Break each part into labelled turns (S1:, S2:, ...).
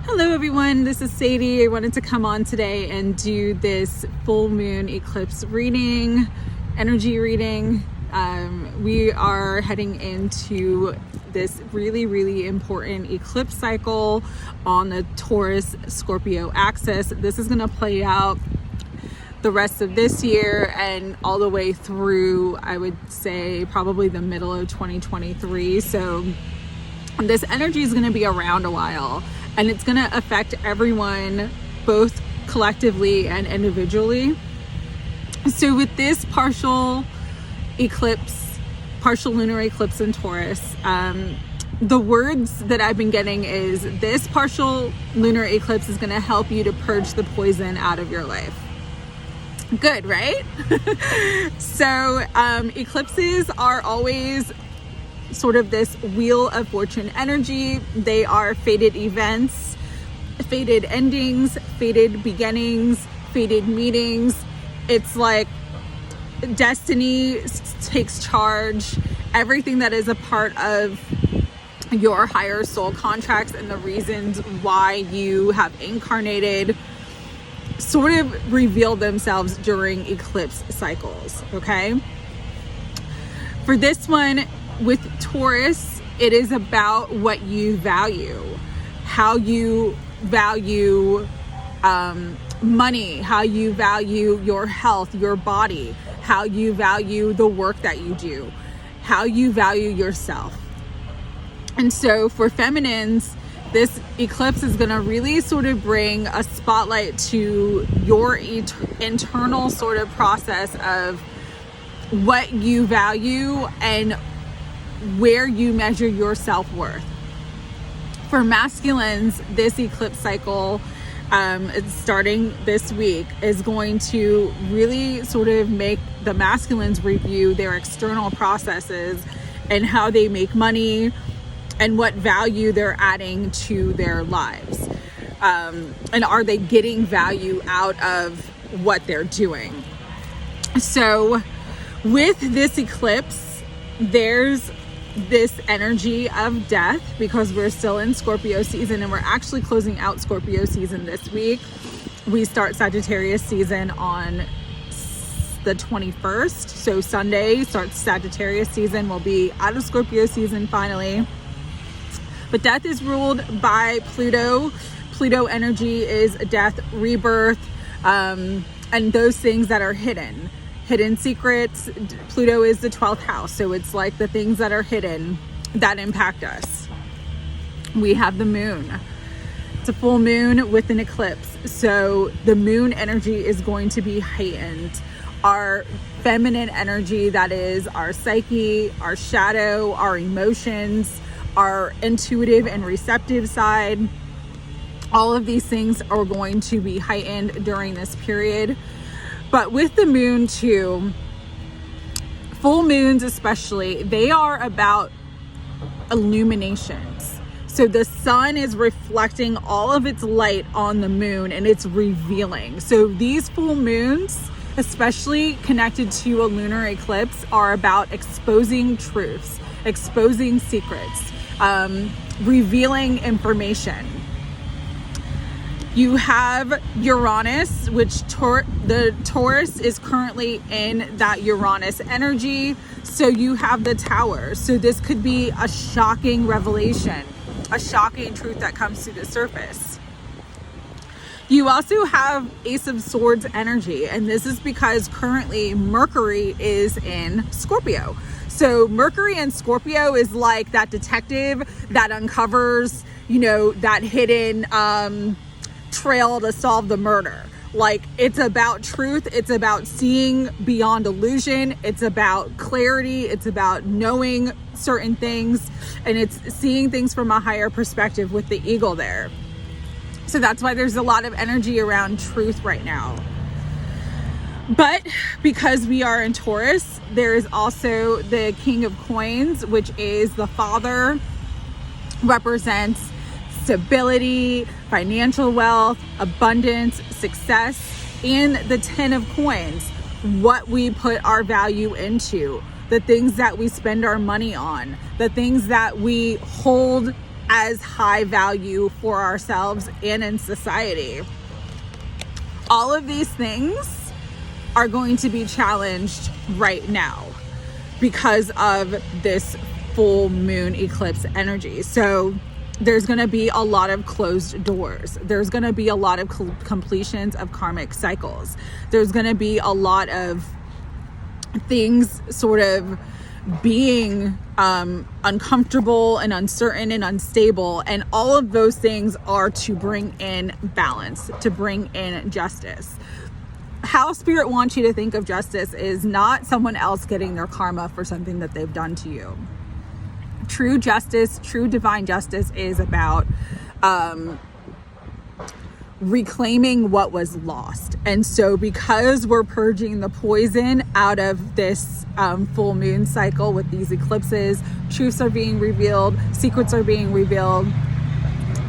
S1: Hello everyone, this is Sadie. I wanted to come on today and do this full moon eclipse reading, energy reading. We are heading into this really important eclipse cycle on the Taurus Scorpio axis. This is going to play out the rest of this year and all the way through, I would say, probably the middle of 2023. So this energy is going to be around a while. And it's going to affect everyone, both collectively and individually. So with this partial lunar eclipse in Taurus, the words that I've been getting is this partial lunar eclipse is going to help you to purge the poison out of your life. Good, right? So eclipses are always sort of this wheel of fortune energy. They are fated events, fated endings, fated beginnings, fated meetings. It's like destiny takes charge. Everything that is a part of your higher soul contracts and the reasons why you have incarnated sort of reveal themselves during eclipse cycles, okay? For this one, with Taurus, it is about what you value, how you value money, how you value your health, your body, how you value the work that you do, how you value yourself. And so for feminines, this eclipse is going to really sort of bring a spotlight to your internal sort of process of what you value and where you measure your self-worth. For masculines, this eclipse cycle, it's starting this week, is going to really sort of make the masculines review their external processes and how they make money and what value they're adding to their lives. And are they getting value out of what they're doing? So with this eclipse, there's this energy of death because we're still in Scorpio season and we're actually closing out Scorpio season this week. We start Sagittarius season on the 21st. So Sunday starts Sagittarius season. We'll be out of Scorpio season finally. But death is ruled by Pluto. Pluto energy is death, rebirth, and those things that are hidden secrets. Pluto is the 12th house, so it's like the things that are hidden that impact us. We have the moon. It's a full moon with an eclipse, so the moon energy is going to be heightened. Our feminine energy, that is our psyche, our shadow, our emotions, our intuitive and receptive side, all of these things are going to be heightened during this period. But with the moon too, full moons especially, they are about illuminations. So the sun is reflecting all of its light on the moon and it's revealing. So these full moons, especially connected to a lunar eclipse, are about exposing truths, exposing secrets, revealing information. You have Uranus, which the Taurus is currently in that Uranus energy. So you have the Tower. So this could be a shocking revelation, a shocking truth that comes to the surface. You also have Ace of Swords energy, and this is because currently Mercury is in Scorpio. So Mercury in Scorpio is like that detective that uncovers, that hidden trail to solve the murder. Like, it's about truth, it's about seeing beyond illusion, it's about clarity, it's about knowing certain things, and it's seeing things from a higher perspective with the eagle there. So that's why there's a lot of energy around truth right now. But because we are in Taurus, there is also the King of Coins, which is the father, represents stability, financial wealth, abundance, success, and the Ten of Coins, what we put our value into, the things that we spend our money on, the things that we hold as high value for ourselves and in society. All of these things are going to be challenged right now because of this full moon eclipse energy. So there's going to be a lot of closed doors. There's going to be a lot of completions of karmic cycles. There's going to be a lot of things sort of being uncomfortable and uncertain and unstable. And all of those things are to bring in balance, to bring in justice. How Spirit wants you to think of justice is not someone else getting their karma for something that they've done to you. True justice, true divine justice is about reclaiming what was lost. And so because we're purging the poison out of this full moon cycle with these eclipses, truths are being revealed, secrets are being revealed.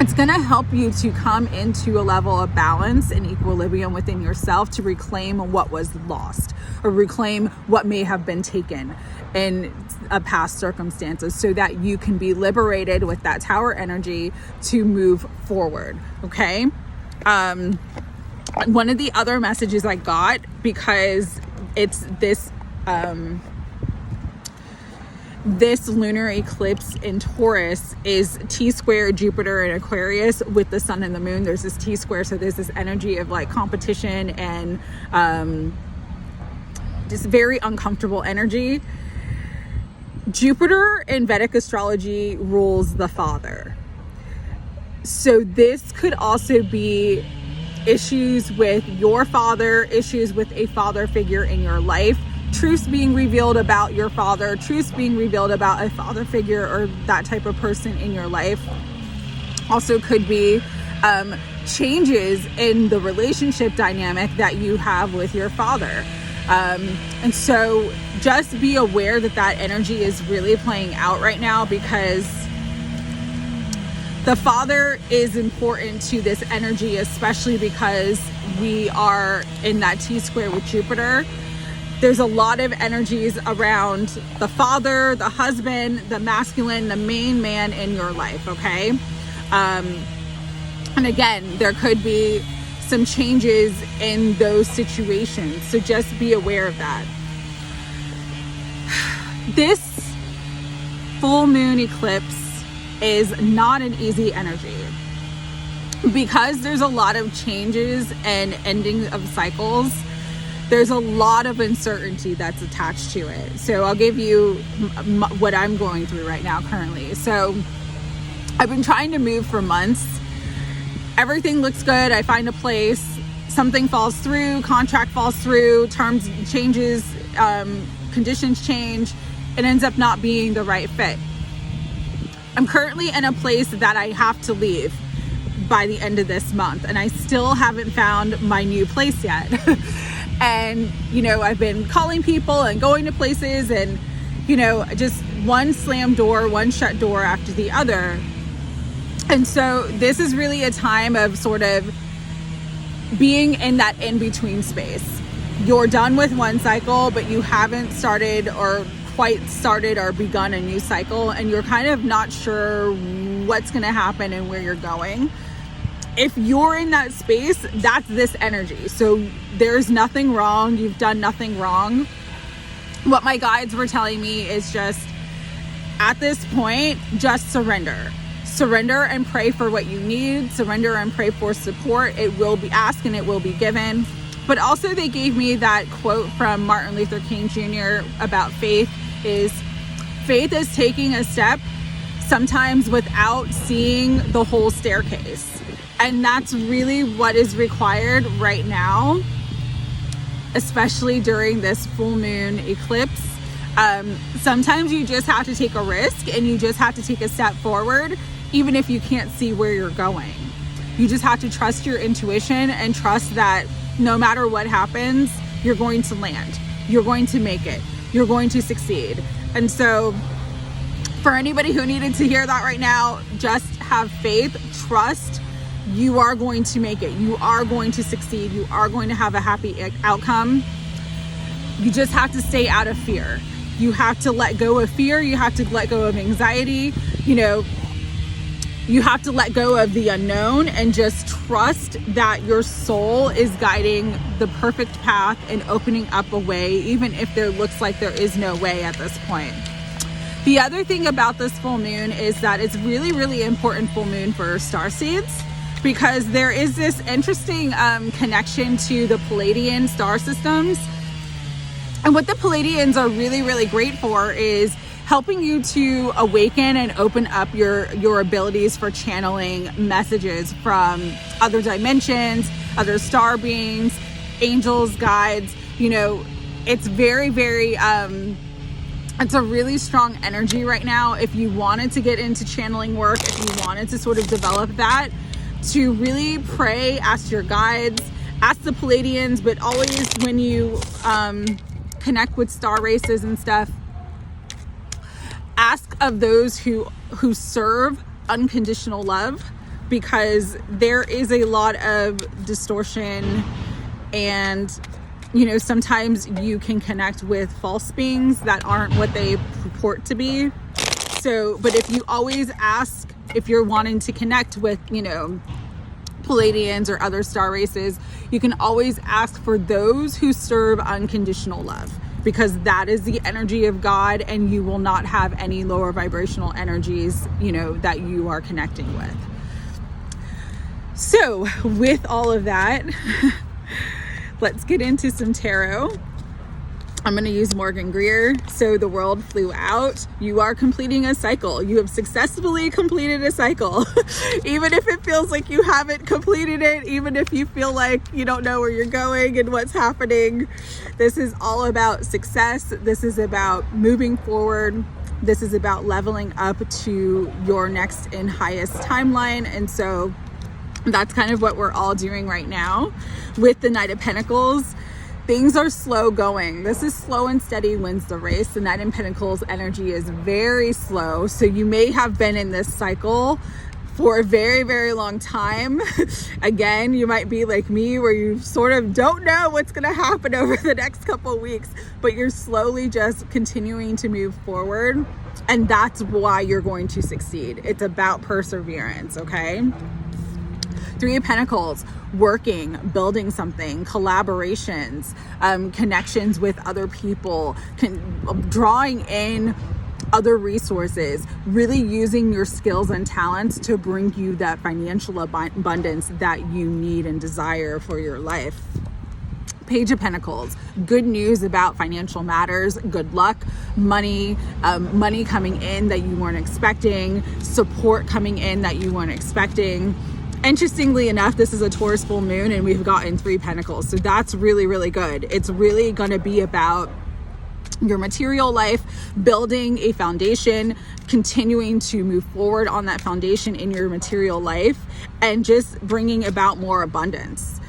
S1: It's going to help you to come into a level of balance and equilibrium within yourself to reclaim what was lost or reclaim what may have been taken in past circumstances so that you can be liberated with that Tower energy to move forward. Okay. One of the other messages I got, because it's this lunar eclipse in Taurus is T-square Jupiter in Aquarius with the sun and the moon. There's this T-square. So there's this energy of like competition and just very uncomfortable energy. Jupiter in Vedic astrology rules the father. So this could also be issues with your father, issues with a father figure in your life, truths being revealed about your father, truths being revealed about a father figure or that type of person in your life. Also could be changes in the relationship dynamic that you have with your father. And so just be aware that that energy is really playing out right now, because the father is important to this energy, especially because we are in that T-square with Jupiter. There's a lot of energies around the father, the husband, the masculine, the main man in your life, okay? And again, there could be some changes in those situations, so just be aware of that. This full moon eclipse is not an easy energy because there's a lot of changes and ending of cycles. There's a lot of uncertainty that's attached to it. So I'll give you what I'm going through right now currently. So I've been trying to move for months. Everything looks good. I find a place, something falls through, contract falls through, terms changes, conditions change. It ends up not being the right fit. I'm currently in a place that I have to leave by the end of this month, and I still haven't found my new place yet. And, you know, I've been calling people and going to places and, you know, just one slam door, one shut door after the other. And so this is really a time of sort of being in that in-between space. You're done with one cycle, but you haven't started or quite started or begun a new cycle, and you're kind of not sure what's going to happen and where you're going. If you're in that space, that's this energy. So there's nothing wrong. You've done nothing wrong. What my guides were telling me is just, at this point, just surrender. Surrender and pray for what you need. Surrender and pray for support. It will be asked and it will be given. But also they gave me that quote from Martin Luther King Jr. about faith is taking a step sometimes without seeing the whole staircase. And that's really what is required right now, especially during this full moon eclipse. Sometimes you just have to take a risk and you just have to take a step forward, even if you can't see where you're going. You just have to trust your intuition and trust that no matter what happens, you're going to land. You're going to make it. You're going to succeed. And so for anybody who needed to hear that right now, just have faith, trust. You are going to make it. You are going to succeed. You are going to have a happy outcome. You just have to stay out of fear. You have to let go of fear. You have to let go of anxiety. You know, You have to let go of the unknown and just trust that your soul is guiding the perfect path and opening up a way, even if there looks like there is no way at this point. The other thing about this full moon is that it's really, really important full moon for starseeds, because there is this interesting connection to the Palladian star systems. And what the Palladians are really, really great for is helping you to awaken and open up your abilities for channeling messages from other dimensions, other star beings, angels, guides. You know, it's very, very, it's a really strong energy right now. If you wanted to get into channeling work, if you wanted to sort of develop that, to really pray, ask your guides, ask the Palladians, but always when you connect with star races and stuff, ask of those who serve unconditional love, because there is a lot of distortion, and you know, sometimes you can connect with false beings that aren't what they purport to be. So, but if you always ask, if you're wanting to connect with, you know, Palladians or other star races, you can always ask for those who serve unconditional love, because that is the energy of God, and you will not have any lower vibrational energies, you know, that you are connecting with. So with all of that, let's get into some tarot. I'm going to use Morgan Greer. So the world flew out. You are completing a cycle. You have successfully completed a cycle. Even if it feels like you haven't completed it, even if you feel like you don't know where you're going and what's happening, this is all about success. This is about moving forward. This is about leveling up to your next and highest timeline. And so that's kind of what we're all doing right now with the Knight of Pentacles. Things are slow going. This is slow and steady wins the race. The Knight of Pentacles energy is very slow. So you may have been in this cycle for a very, very long time. Again, you might be like me, where you sort of don't know what's going to happen over the next couple of weeks, but you're slowly just continuing to move forward. And that's why you're going to succeed. It's about perseverance, okay? Three of Pentacles, working, building something, collaborations, connections with other people, drawing in other resources, really using your skills and talents to bring you that financial abundance that you need and desire for your life. Page of Pentacles, good news about financial matters, good luck, money, money coming in that you weren't expecting, support coming in that you weren't expecting. Interestingly enough, this is a Taurus full moon and we've gotten 3 Pentacles. So that's really, really good. It's really going to be about your material life, building a foundation, continuing to move forward on that foundation in your material life, and just bringing about more abundance.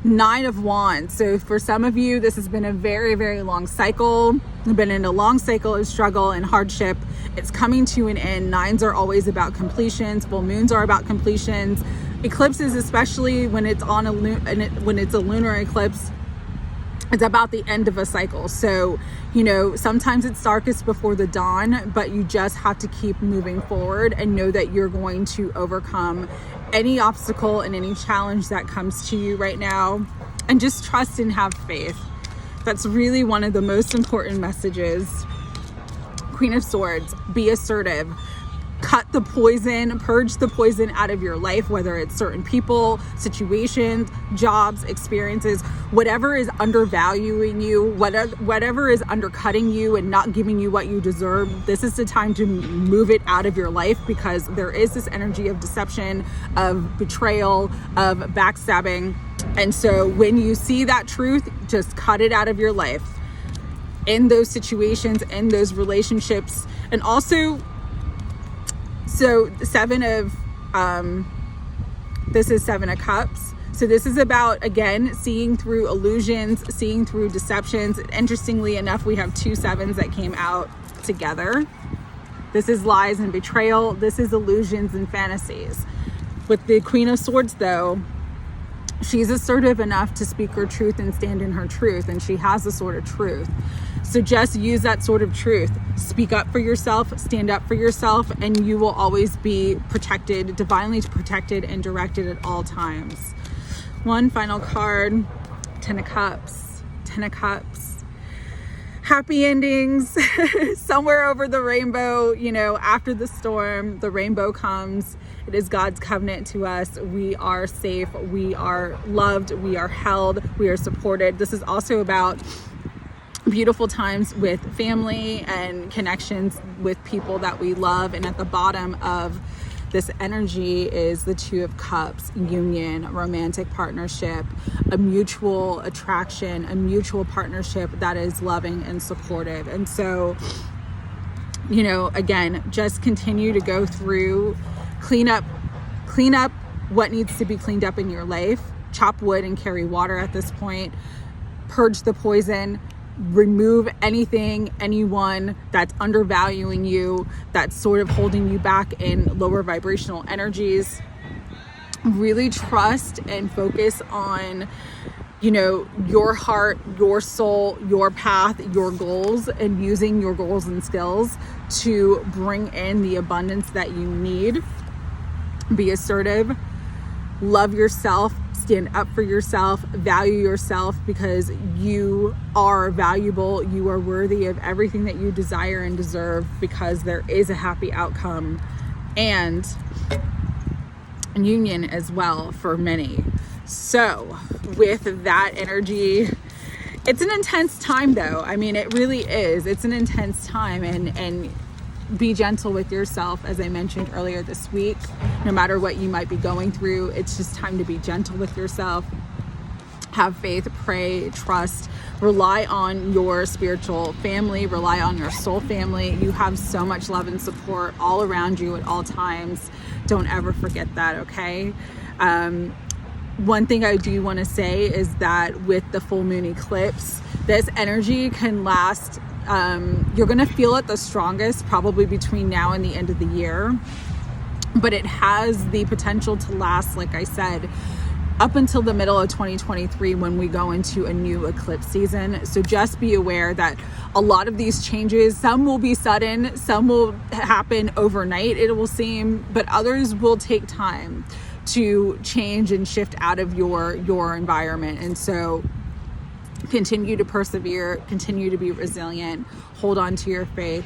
S1: 9 of Wands. So for some of you, this has been a very, very long cycle. You've been in a long cycle of struggle and hardship. It's coming to an end. 9s are always about completions. Full moons are about completions. Eclipses, especially when it's on when it's a lunar eclipse, it's about the end of a cycle. So, you know, sometimes it's darkest before the dawn, but you just have to keep moving forward and know that you're going to overcome any obstacle and any challenge that comes to you right now, and just trust and have faith. That's really one of the most important messages. Queen of Swords, be assertive. Cut the poison, purge the poison out of your life, whether it's certain people, situations, jobs, experiences, whatever is undervaluing you, whatever is undercutting you and not giving you what you deserve. This is the time to move it out of your life, because there is this energy of deception, of betrayal, of backstabbing. And so when you see that truth, just cut it out of your life in those situations, in those relationships. And also, so this is 7 of Cups. So this is about, again, seeing through illusions, seeing through deceptions. Interestingly enough, we have 2 7s that came out together. This is lies and betrayal. This is illusions and fantasies. With the Queen of Swords, though, she's assertive enough to speak her truth and stand in her truth, and she has a sort of truth. So just use that sort of truth. Speak up for yourself, stand up for yourself, and you will always be protected, divinely protected and directed at all times. One final card, 10 of Cups. 10 of Cups. Happy endings. Somewhere over the rainbow, you know, after the storm, the rainbow comes. It is God's covenant to us. We are safe. We are loved. We are held. We are supported. This is also about beautiful times with family and connections with people that we love. And at the bottom of this energy is the Two of Cups, union, romantic partnership, a mutual attraction, a mutual partnership that is loving and supportive. And so, you know, again, just continue to go through, clean up what needs to be cleaned up in your life, chop wood and carry water at this point, purge the poison, remove anyone that's undervaluing you, that's sort of holding you back in lower vibrational energies. Really trust and focus on, you know, your heart, your soul, your path, your goals, and using your goals and skills to bring in the abundance that you need. Be assertive, love yourself, stand up for yourself, value yourself, because you are valuable. You are worthy of everything that you desire and deserve, because there is a happy outcome and union as well for many. So with that energy, it's an intense time though. I mean, it really is. It's an intense time, and be gentle with yourself. As I mentioned earlier this week, no matter what you might be going through, it's just time to be gentle with yourself. Have faith, pray, trust, rely on your spiritual family, rely on your soul family. You have so much love and support all around you at all times. Don't ever forget that, okay? One thing I do want to say is that with the full moon eclipse, this energy can last, you're going to feel it the strongest probably between now and the end of the year, but it has the potential to last, like I said, up until the middle of 2023 when we go into a new eclipse season. So just be aware that a lot of these changes, some will be sudden, some will happen overnight, it will seem, but others will take time to change and shift out of your environment. And so continue to persevere, continue to be resilient, hold on to your faith,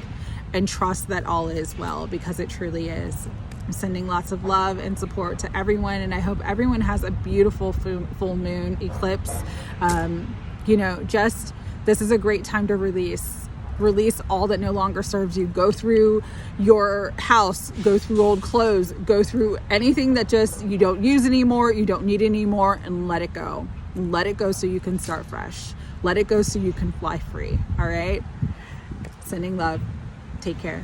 S1: and trust that all is well, because it truly is. I'm sending lots of love and support to everyone, and I hope everyone has a beautiful full moon eclipse. You know, just, this is a great time to release all that no longer serves you. Go through your house, go through old clothes, go through anything that just you don't use anymore, you don't need anymore, and let it go. Let it go so you can start fresh. Let it go so you can fly free. All right? Sending love. Take care.